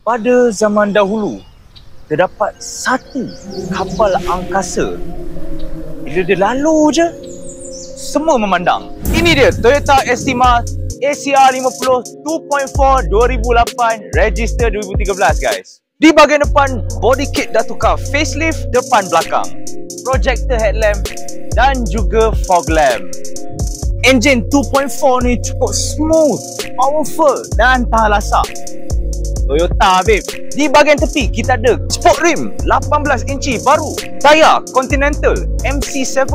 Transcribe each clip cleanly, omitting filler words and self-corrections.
Pada zaman dahulu, terdapat satu kapal angkasa. Bila dia lalu je, semua memandang. Ini dia Toyota Estima ACR 50 2.4 2008, register 2013 guys. Di bahagian depan, body kit dah tukar, facelift depan belakang, projector headlamp dan juga fog lamp. Enjin 2.4 ni cukup smooth, powerful dan tahan lasak. Toyota babe. Di bahagian tepi kita ada sport rim 18 inci baru, tayar Continental MC7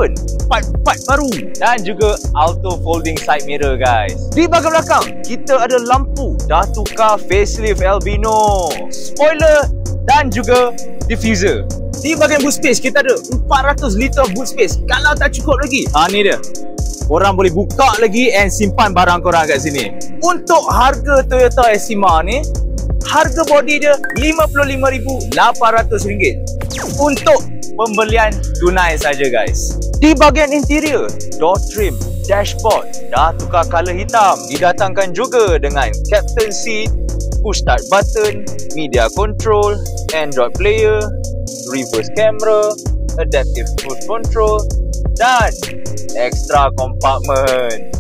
part baru dan juga auto folding side mirror guys. Di bahagian belakang kita ada lampu dah tukar facelift albino, spoiler dan juga diffuser. Di bahagian boot space kita ada 400 liter boot space. Kalau tak cukup lagi, ni dia. Korang boleh buka lagi and simpan barang korang kat sini. Untuk harga Toyota Estima ni, harga body dia RM55,800 untuk pembelian tunai saja guys. Di bahagian interior, door trim, dashboard dah tukar color hitam. Didatangkan juga dengan captain seat, push start button, media control, Android player, reverse camera, adaptive cruise control dan extra compartment.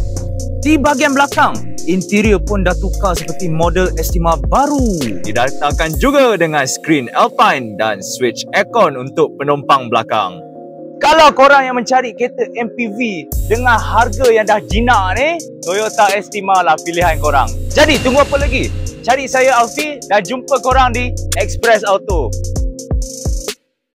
Di bahagian belakang, interior pun dah tukar seperti model Estima baru. Didatangkan juga dengan skrin Alpine dan switch aircon untuk penumpang belakang. Kalau korang yang mencari kereta MPV dengan harga yang dah jinak ni, Toyota Estima lah pilihan korang. Jadi tunggu apa lagi? Cari saya Alfi dan jumpa korang di Express Auto.